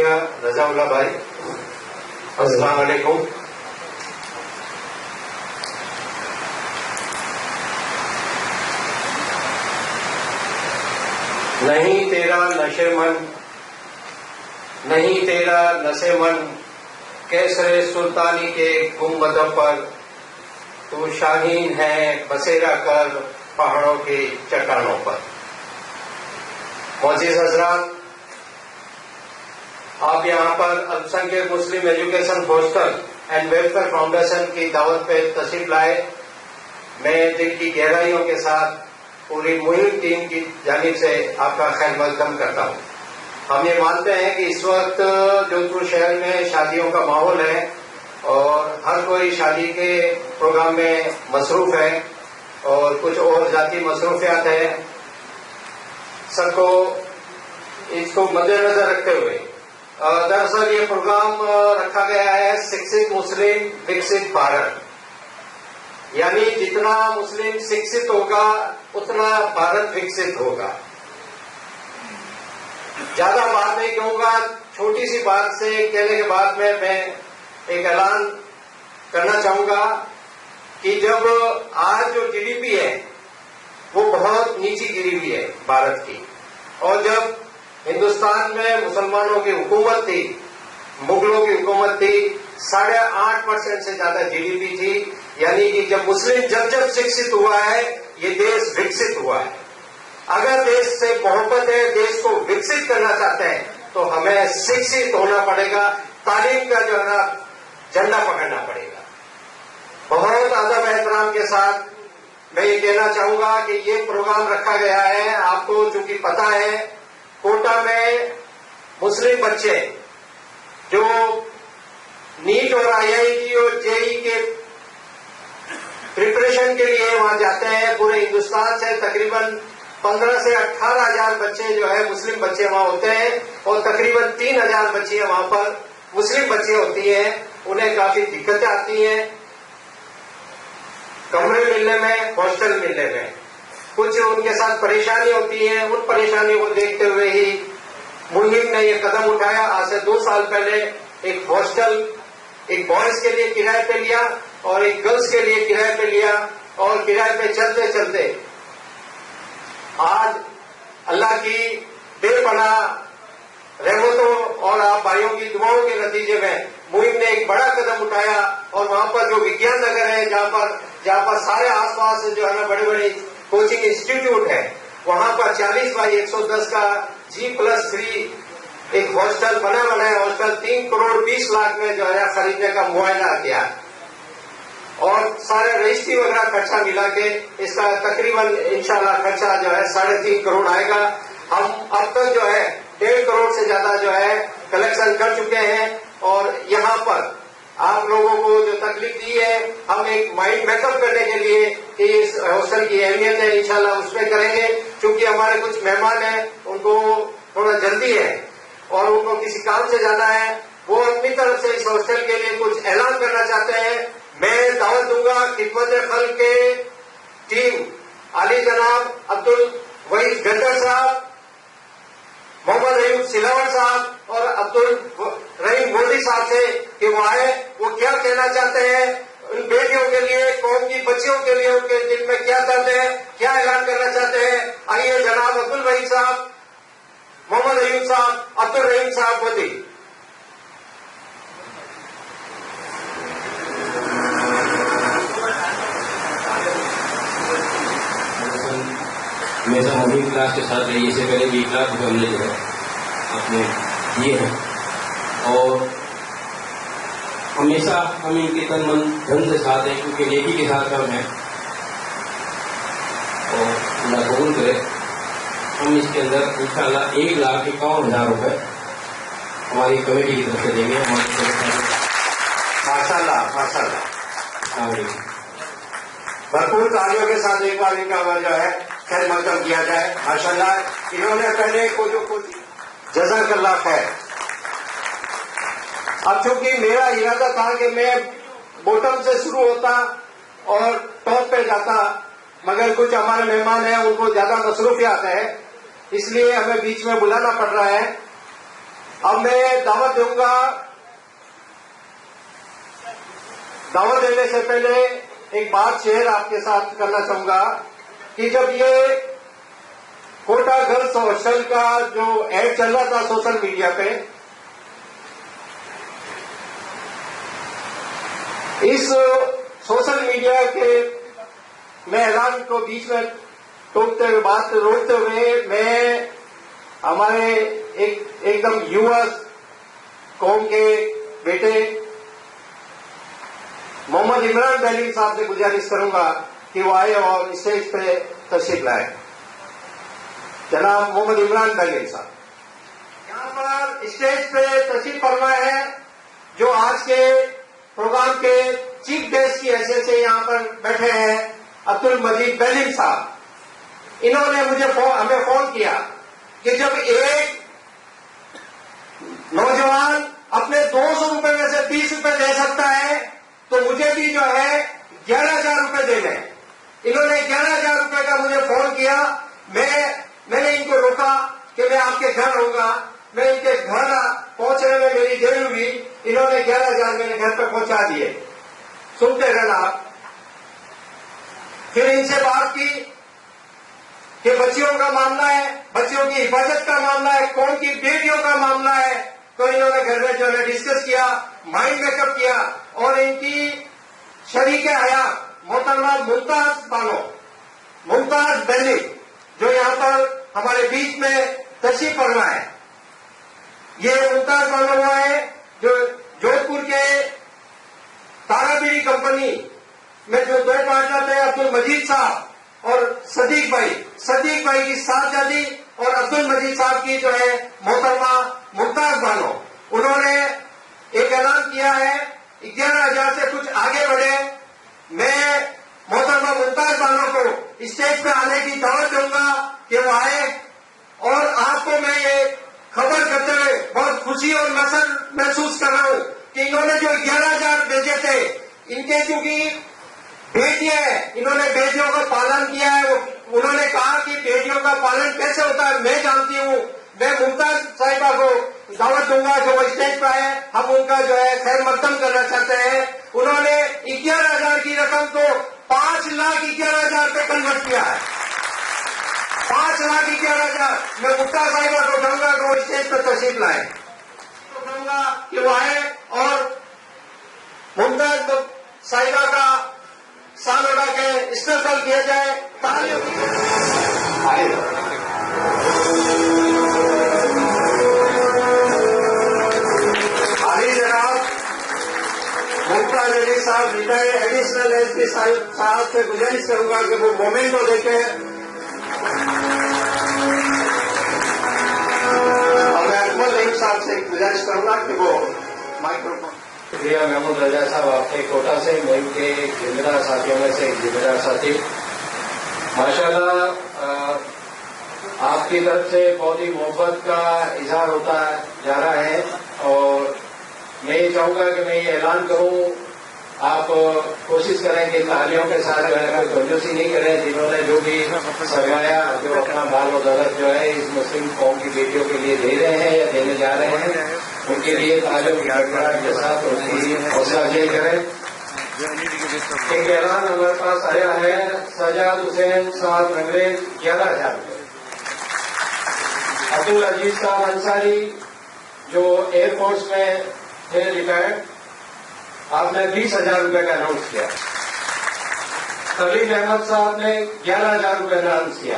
शुक्रिया रजाउल्लाह भाई। अस्सलाम वालेकुम। नहीं तेरा नशे मन, नहीं तेरा नशे मन, कैसरे सुल्तानी के गुंबदों पर, तू शाहीन है बसेरा कर पहाड़ों के चट्टानों पर। मोअज़्ज़िज़ हज़रात, आप यहाँ पर अल्पसंख्यक मुस्लिम education hostel and welfare foundation की दावत पे तशरीफ लाए। मैं दिल की गहराइयों के साथ पूरी मुहिम टीम की जानिब से आपका खैर मकदम करता हूँ। हम ये मानते हैं कि इस वक्त जोधपुर शहर में शादियों का माहौल है और हर कोई शादी के प्रोग्राम में मसरूफ है और कुछ और जाती मसरूफियात है। सबको इसको मद्देनजर रखते हुए दरअसल ये प्रोग्राम रखा गया है शिक्षित मुस्लिम विकसित भारत, यानी जितना मुस्लिम शिक्षित होगा उतना भारत विकसित होगा। ज्यादा बात नहीं कहूंगा, छोटी सी बात से कहने के बाद में मैं एक ऐलान करना चाहूंगा कि जब आज जो जीडीपी है वो बहुत नीची गिरी हुई है भारत की, और जब हिंदुस्तान में मुसलमानों की हुकूमत थी, मुगलों की हुकूमत थी, 8.5% से ज्यादा जीडीपी थी, यानी कि जब मुस्लिम जब शिक्षित हुआ है ये देश विकसित हुआ है। अगर देश से मोहब्बत है, देश को विकसित करना चाहते हैं तो हमें शिक्षित होना पड़ेगा, तालीम का जो है ना झंडा पकड़ना पड़ेगा। बहुत अदब एहतराम के साथ मैं ये कहना चाहूंगा कि ये प्रोग्राम रखा गया है। आपको चूंकि पता है कोटा में मुस्लिम बच्चे जो नीट और आईआईटी और जेई के प्रिपरेशन के लिए वहां जाते हैं, पूरे हिंदुस्तान से तकरीबन 15 से 18 हजार बच्चे जो है मुस्लिम बच्चे वहां होते हैं और तकरीबन 3000 बच्चियां वहां पर मुस्लिम बच्चे होती हैं। उन्हें काफी दिक्कतें आती हैं कमरे मिलने में, हॉस्टल मिलने में, कुछ उनके साथ परेशानी होती है। उन परेशानियों को देखते हुए ही मुहिम ने ये कदम उठाया। आज से 2 साल पहले एक हॉस्टल एक बॉयज के लिए किराए पे लिया और एक गर्ल्स के लिए किराए पे लिया, और किराए पे चलते चलते आज अल्लाह की बेपनाह रहमतों और आप भाइयों की दुआओं के नतीजे में मुहिम ने एक बड़ा कदम उठाया और वहां पर जो विज्ञान नगर है, जहां पर सारे आसपास जो है ना बड़े बड़े कोचिंग इंस्टीट्यूट है, वहां पर 40 बाई 110 का G+3 एक हॉस्टल बना है। हॉस्टल 3 करोड़ 20 लाख में जो है खरीदने का मुआयना किया और सारे रजिस्ट्री वगैरह खर्चा मिला के इसका तकरीबन इंशाल्लाह खर्चा जो है 3.5 करोड़ आएगा। हम अब तक जो है 1.5 करोड़ से ज्यादा जो है कलेक्शन कर चुके हैं और यहाँ पर आप लोगों को जो तकलीफ दी है हम एक माइंड मेकअप करने के लिए कि इस हॉस्टल की अहमियत है इंशाल्लाह उसमें करेंगे। क्योंकि हमारे कुछ मेहमान हैं उनको थोड़ा जल्दी है और उनको किसी काम से जाना है, वो अपनी तरफ से इस हॉस्टल के लिए कुछ ऐलान करना चाहते हैं। मैं दावत दूंगा खिदमत खल्क के टीम आली जनाब अब्दुल वहीद गद्दर साहब, मोहम्मद अयूब सिलावट साहब और अब्दुल रहीम मोदी साहब से कि वो आए, वो क्या कहना चाहते हैं उन बेटियों के लिए, कौम की बच्चियों के लिए, उनके दिल में क्या दर्द है, क्या ऐलान करना चाहते हैं। आइए जनाब अब्दुल वहीद साहब, मोहम्मद अयूब साहब, अब्दुल रहीम साहब मोदी। हमेशा हम ही क्लास के साथ रही, इससे पहले भी क्लास जो हमने जो है अपने दिए हैं और हमेशा हम इनके तन मन धन से साथ हैं क्योंकि नेकी के साथ काम है और अल्लाह कबूल करे। हम इसके अंदर इंशाल्लाह 1,51,000 रुपए हमारी कमेटी की तरफ से देंगे। माशाल्लाह माशाल्लाह, भरपूर तालियों के साथ एक बार इनका जो है खैर मकदम किया जाए। माशाल्लाह इन्होंने पहले को जो कुछ जज़ाकल्लाह खैर। अब चूंकि मेरा इरादा था कि मैं बॉटम से शुरू होता और टॉप पे जाता, मगर कुछ हमारे मेहमान हैं उनको ज्यादा मसरूफियात है इसलिए हमें बीच में बुलाना पड़ रहा है। अब मैं दावत दूंगा। दावत देने से पहले एक बात शेयर आपके साथ करना चाहूंगा कि जब ये कोटा गर्ल्स हॉस्टल का जो एड चल रहा था सोशल मीडिया पे, इस सोशल मीडिया के मैं ऐलान को बीच में टोकते हुए बात रोकते हुए मैं हमारे एकदम युवा कौम के बेटे मोहम्मद इमरान बैलीम साहब से गुजारिश करूंगा कि वो आए और स्टेज पे तशरीफ लाए। जनाब मोहम्मद इमरान बैलीम साहब यहाँ पर स्टेज पे तशरीफ फरमाए हैं, जो आज के प्रोग्राम के चीफ गेस्ट की हैसियत से यहाँ पर बैठे हैं अब्दुल मजीद बैलीम साहब। इन्होंने हमें फोन किया कि जब एक नौजवान अपने 200 रुपए में से 30 रुपए दे सकता है तो मुझे भी जो है 11,000 रुपए देने। इन्होंने 11,000 रुपए का मुझे फोन किया। मैंने इनको रोका कि मैं आपके घर आऊंगा। मैं इनके घर पहुंचने में मेरी देर हुई। इन्होंने 11,000 मेरे घर पे पहुंचा दिए। सुनते रहना आप। फिर इनसे बात की कि बच्चियों का मामला है, बच्चियों की हिफाजत का मामला है, कौन की बेटियों का मामला है। तो इन्होंने घर में जो है डिस्कस किया, माइंड मेकअप किया और इनकी शरीक हयात मोहतरमा मुमताज बैली जो यहाँ पर हमारे बीच में तशरीफ फरमा है, ये मुमताज बानो हुआ है जो जोधपुर के ताराबीरी कंपनी में जो 2 पार्टनर थे अब्दुल मजीद साहब और सदीक भाई की साथजादी और अब्दुल मजीद साहब की जो है मोहतरमा मुमताज बानो, उन्होंने एक ऐलान किया है 11,000 से कुछ आगे बढ़े। मैं मोहतरमा मुमताज बानो को स्टेज पे आने की दावत दूंगा कि वो आए। और आपको मैं ये खबर करते हुए बहुत खुशी और मसर महसूस कर रहा हूं कि इन्होंने जो 11,000 भेजे थे, इनके क्योंकि बेटियां हैं, इन्होंने बेटियों का पालन किया है। उन्होंने कहा कि बेटियों का पालन कैसे होता है मैं जानती हूं। मैं मुमताज साहिबा को दावत दूंगा जो वो स्टेज पर आए, हम उनका जो है खैर मकदम करना चाहते हैं। उन्होंने 11,000 की रकम को 5,11,000 पे कन्वर्ट किया है। 5,11,000 मैं मुमताज साहिबा को कहूंगा कि वो स्टेज पर तशरीफ लाए, तो कहूंगा कि वो आए और मुमताज साहिबा का साल उड़ा के इस्तेमाल किया जाए। तालियों जनाब मुमताज अली साहब रिटायर्ड एडिशनल एसपी साहब से गुजारिश करूंगा कि वो मोमेंटो देखे। और मैं अकमल रहीम साहब से गुजारिश करूंगा कि वो माइक्रोफोन। शुक्रिया महमूद रजा साहब, आपके कोटा से मुहिम के जिम्मेदार साथियों में से एक जिम्मेदार साथी। माशाल्लाह आपकी तरफ से बहुत ही मोहब्बत का इजहार होता जा रहा है और मैं ये चाहूंगा कि मैं ये ऐलान करूं, आप कोशिश करें कि तालियों के साथ जो है कोई कंजूसी नहीं करें। जिन्होंने जो भी सरमाया जो अपना माल और दौलत जो है इस मुस्लिम कौम की बेटियों के लिए दे रहे हैं या देने जा रहे हैं, उनके लिए तालियों की गड़गड़ाहट के साथ उनकी हौसला अफजाई करें। एक ऐलान हमारे पास आया है, सजाद हुसैन साहब अंग्रेज 11,000 रुपये, अब्दुल अजीज साहब अंसारी जो एयरफोर्स में थे रिटायर्ड, आपने 20,000 रुपये का अनाउंस किया। तबलीग अहमद साहब ने 11,000 रुपये अनाउंस किया।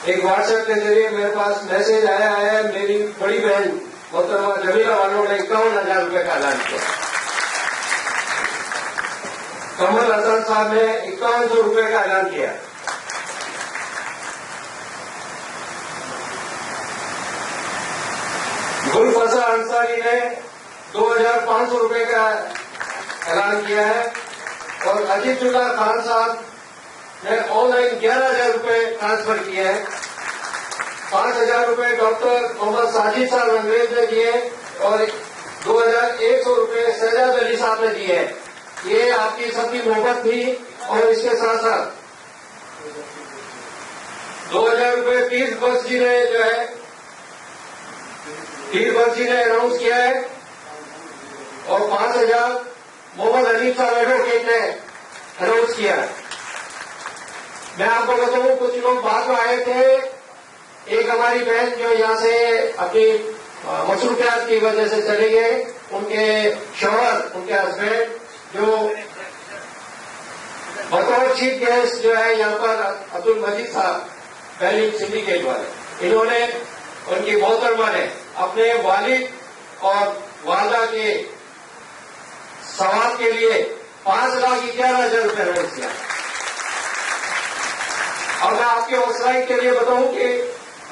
एक व्हाट्सएप के जरिए मेरे पास मैसेज आया है, मेरी बड़ी बहन मोहतरमा जमीला वालों ने 51,000 रुपये का ऐलान किया। कमल हसन साहब ने 5100 रुपये का ऐलान किया। गुलफसा अंसारी ने 2,500 रुपये का ऐलान किया है और अजीतुल्लाह खान साहब ने ऑनलाइन 11,000 रुपये ट्रांसफर किए हैं। 5,000 रुपये डॉक्टर मोहम्मद साजिद साहब अंग्रेज ने दिए और 2,100 रुपये शहजाद अली साहब ने दिए हैं। ये आपकी सबकी मोहब्बत थी और इसके साथ साथ 2,000 रुपये पीर बस जी ने जो है वीरभद्र जी ने अनाउंस किया है और 5,000 मोहम्मद हनीफ साहब एडवोकेट ने अनाउंस किया है। मैं आपको बताऊं, कुछ लोग बाद में आए थे। एक हमारी बहन जो यहाँ से अपनी मसरूफियात की वजह से चले गए, उनके शौहर, उनके हस्बैंड जो बतौर चीफ गेस्ट जो है यहाँ पर अब्दुल मजीद साहब पहली सिंडिकेट वाले, इन्होंने, उनकी मोहतरमा ने अपने वालिद और वालदा के सवाल के लिए 5,11,000 रुपये अनाउंस किया। और मैं आपके हौसलाई के लिए बताऊं कि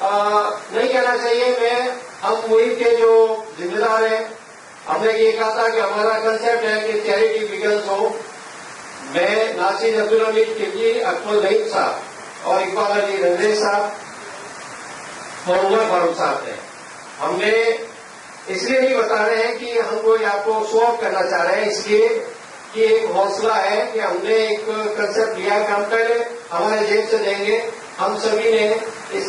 नहीं कहना चाहिए, हम मुहिम के जो जिम्मेदार हैं, हमने ये कहा था कि हमारा कंसेप्ट है कि चैरिटी बिगन्स हो। मैं, नासिर अब्दुल हमीद खिलजी, अकमल नईम साहब और इकबाल अली रंजीत साहब और उमर फारूक साहब ने, हमने इसलिए नहीं बता रहे हैं कि हम कोई आपको शो ऑफ करना चाह रहे हैं, इसलिए कि एक हौसला है कि हमने एक कंसेप्ट लिया कि हम पहले हमारे जेब से देंगे। हम सभी ने इस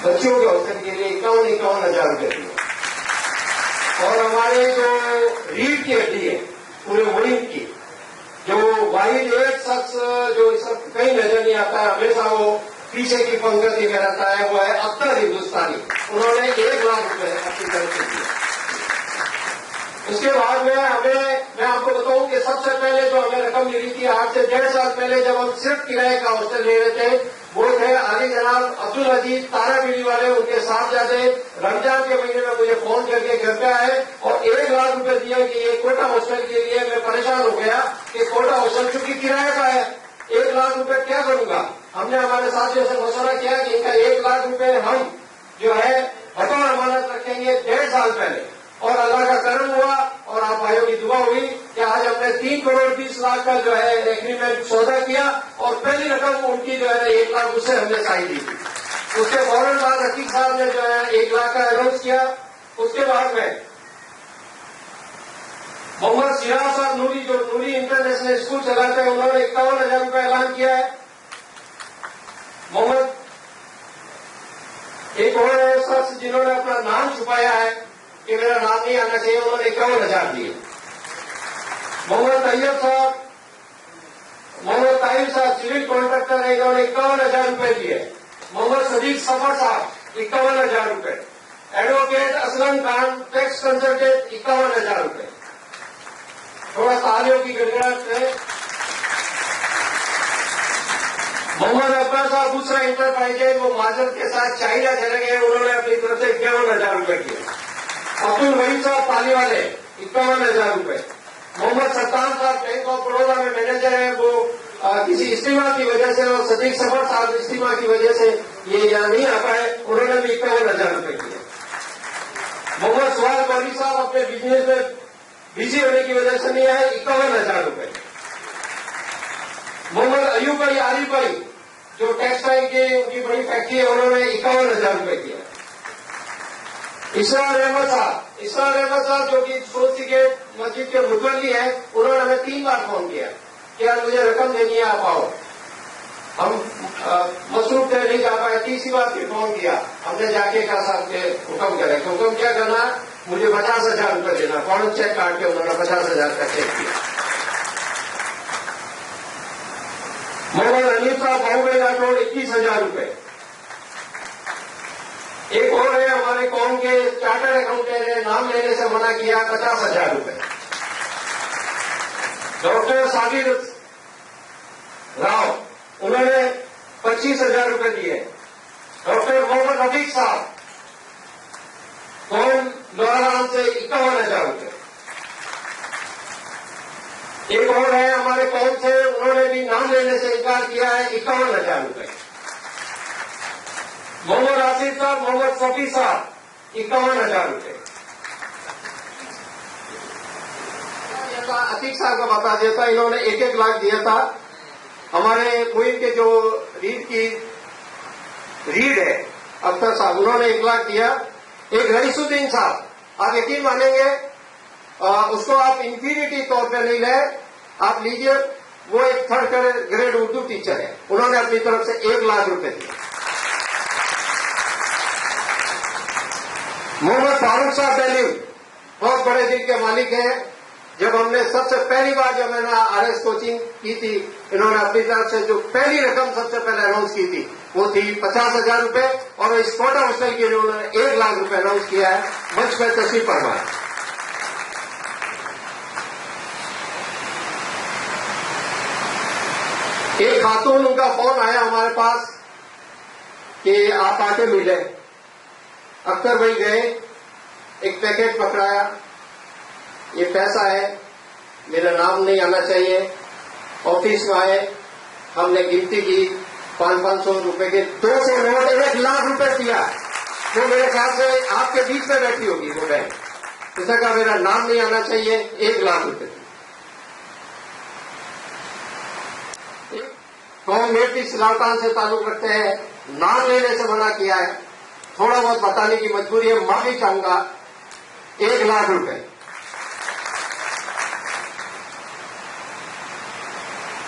बच्चों के हौसले के लिए 51,000 रुपये दिए। और हमारे जो रीढ़ की हड्डी है पूरे मुहिम की, जो वाहिद एक शख्स जो इस वक्त कहीं नजर नहीं आता है, हमेशा वो पीछे की पंक्ति में रहता है, वो है अख्तर हिंदुस्तानी। उन्होंने 1 लाख रुपए अपनी तरफ से दिए। उसके बाद में मैं आपको बताऊं कि सबसे पहले जो हमें रकम मिली थी, आज से 1.5 साल पहले, जब हम सिर्फ किराए का हॉस्टल ले रहे थे, वो थे अली जनाब अब्दुल अजीज तारा बिली वाले, उनके साहबजादे रमजान के महीने में मुझे फोन करके घर पे आए और 1 लाख रुपए दिए कि ये कोटा हॉस्टल के लिए। मैं परेशान हो गया कि कोटा हॉस्टल चूंकि किराए का है, 1 लाख रुपए क्या करूंगा। हमने हमारे साथियों से मशवरा किया कि इनका 1 लाख रुपए हम जो है बतौर अमानत रखेंगे 1.5 साल पहले। और अल्लाह का करम हुआ और आप भाइयों की दुआ हुई कि आज हमने 3 करोड़ 20 लाख का जो है एग्रीमेंट सौदा किया और पहली रकम उनकी जो है 1 लाख उससे हमने साइन दी थी। उसके फौरन बाद रकीब साहब ने जो है 1 लाख का अनाउंस किया। उसके बाद में मोहम्मद सिराज साहब नूरी, जो नूरी इंटरनेशनल स्कूल चलाते हैं, उन्होंने 51,000 रुपये ऐलान किया है। मोहम्मद, एक और शख्स जिन्होंने अपना नाम छुपाया है कि मेरा नाम नहीं आना चाहिए, उन्होंने 51,000 दिए। मोहम्मद तैयब साहब, मोहम्मद ताहिर साहब सिविल कॉन्ट्रैक्टर है, इन्होंने 51,000 रुपये दिए। मोहम्मद सदीक सफर साहब 51,000 रुपये। Advocate Aslam Khan tax consultant 51,000 रुपये। थोड़ा तालियों की गड़गड़ाहट है। मोहम्मद अब्बास साहब दूसरा इंटरप्राइजेज, वो माजर के साथ चाइना चले गए, उन्होंने अपनी तरफ से 51,000 रुपये किए। अब्दुल वहीद साहब पाली वाले 51,000 रुपये। मोहम्मद सत्तान साहब बैंक ऑफ बड़ौदा में मैनेजर है, वो किसी इस्तीमा की वजह से, और सदीक सफर साहब इस्तीमा की वजह से ये यहाँ नहीं आ पाए, उन्होंने भी 51,000 रुपये किए। मोहम्मद सुहाग मौली साहब अपने बिजनेस में बिजी होने की वजह से नहीं आए, 51,000 रुपये। मोहम्मद अयूब भाई आरिफ भाई, जो टेक्सटाइल की उनकी बड़ी फैक्ट्री है, उन्होंने 51,000 रुपये किया। इसरार अहमद साहब जो कि सोची के मस्जिद के मुतवल्ली है, उन्होंने हमें 3 बार फोन किया कि यार मुझे रकम देनी है, आप आओ। हम मसरूफ थे, नहीं जा पाए। 3री बार फिर फोन किया, हमने जाके कहा साहब के हुक्म करें। हुक्म क्या करना, मुझे 50,000 रुपये देना। फौरन चेक काट के उन्होंने 50,000 का चेक किया। मोहम्मद हनीफ साहब बॉम्बे राठौड़ 21,000 रुपये। एक और है हमारे कौम के चार्टर्ड अकाउंटेंट ने नाम लेने से मना किया, 50,000 रुपये। डॉक्टर साबिर राव, उन्होंने 25,000 रुपये दिए। डॉक्टर मोहम्मद रफीक साहब कौम लोहाराम से 51,000 रुपये। एक और है हमारे कौम से, उन्होंने भी नाम लेने से इनकार किया है, 51,000 रुपये। मोहम्मद आसिफ साहब, मोहम्मद सफी साहब 51,000 रुपये। अतीक साहब का बता देता, इन्होंने 1-1 लाख दिया था। हमारे मुहिम के जो रीड है अख्तर साहब, उन्होंने 1 लाख दिया। एक रईसुद्दीन साहब, आप यकीन मानेंगे, उसको आप इंफीरिटी तौर पर नहीं ले, आप लीजिए, वो एक 3rd ग्रेड उर्दू टीचर है, उन्होंने अपनी तरफ से 1 लाख रुपए दिए। मोहम्मद फारूक साहब बेलीम बहुत बड़े दिल के मालिक हैं। जब हमने सबसे पहली बार जब मैंने आरएस कोचिंग की थी, इन्होंने अपनी तरफ से जो पहली रकम सबसे पहले अनाउंस की थी वो थी 50,000 रुपए, और इस कोटा हॉस्टल के लिए उन्होंने 1 लाख रुपए अनाउंस किया है। मंच पर तशरीफ फरमाएं। एक खातून, उनका फोन आया हमारे पास कि आप आके मिले। अख्तर भाई गए, एक पैकेट पकड़ाया, ये पैसा है, मेरा नाम नहीं आना चाहिए। ऑफिस में आए, हमने गिनती की, 500 रुपए के 200 नोट 1 लाख रुपए दिया। वो मेरे ख्याल से आपके बीच में बैठी होगी वो बैंक। उसने कहा मेरा नाम नहीं आना चाहिए, 1 लाख रुपए। कौन मेटी सिलावटान से ताल्लुक रखते हैं, नाम लेने से मना किया है, थोड़ा बहुत बताने की मजबूरी है, माफी चाहूंगा। 1 लाख रुपए।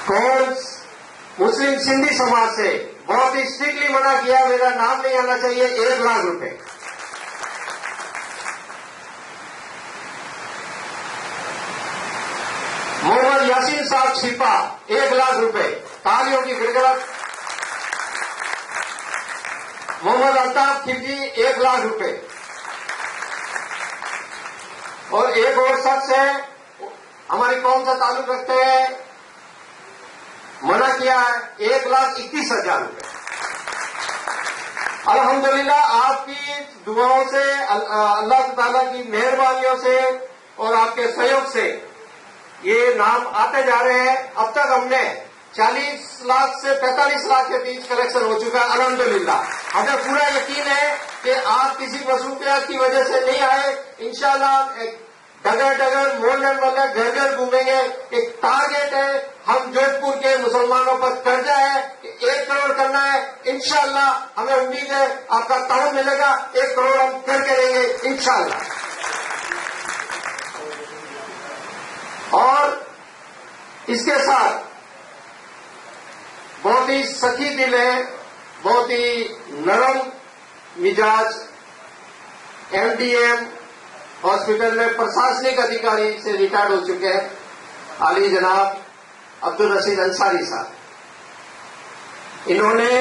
कौन मुस्लिम सिंधी समाज से बहुत ही स्ट्रिक्टली मना किया, मेरा नाम नहीं आना चाहिए, 1 लाख रुपए। मोहम्मद यासीन साहब छिपा 1 लाख रुपए, तालियों की गिड़गिड़ाहट। मोहम्मद अल्ताफ खिलजी 1 लाख रुपए। और एक और शख्स है, हमारी कौम से ताल्लुक रखते हैं, मना किया है, 1,21,000 रुपए। अल्हम्दुलिल्लाह आपकी दुआओं से, अल्लाह ताला की मेहरबानियों से और आपके सहयोग से ये नाम आते जा रहे हैं। अब तक हमने 40 लाख से 45 लाख के बीच कलेक्शन हो चुका है अल्हम्दुलिल्लाह। हमें पूरा यकीन है कि आप किसी मसरूफियत की वजह से नहीं आए। इंशाल्लाह डगर डगर मोहल्ले मोहल्ले घर घर घूमेंगे। एक टारगेट है, हम जोधपुर के मुसलमानों पर कर्जा है कि 1 करोड़ करना है। इंशाल्लाह हमें उम्मीद है आपका ताउन मिलेगा, 1 करोड़ हम करके देंगे इंशाल्लाह। और इसके साथ बहुत ही सखी दिल है, बहुत ही नरम मिजाज, एमडीएम हॉस्पिटल में प्रशासनिक अधिकारी से रिटायर्ड हो चुके हैं आली जनाब अब्दुल रशीद अंसारी साहब। इन्होंने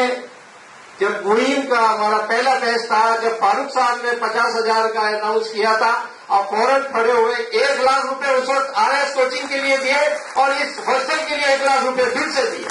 जब मुहिम का हमारा पहला बैच था, जब फारूक साहब ने 50,000 का अनाउंस किया था, और फौरन खड़े हुए 1 लाख रुपए उस वक्त आरएस कोचिंग के लिए दिए और इस हॉस्टल के लिए 1 लाख रुपए फिर से दिए।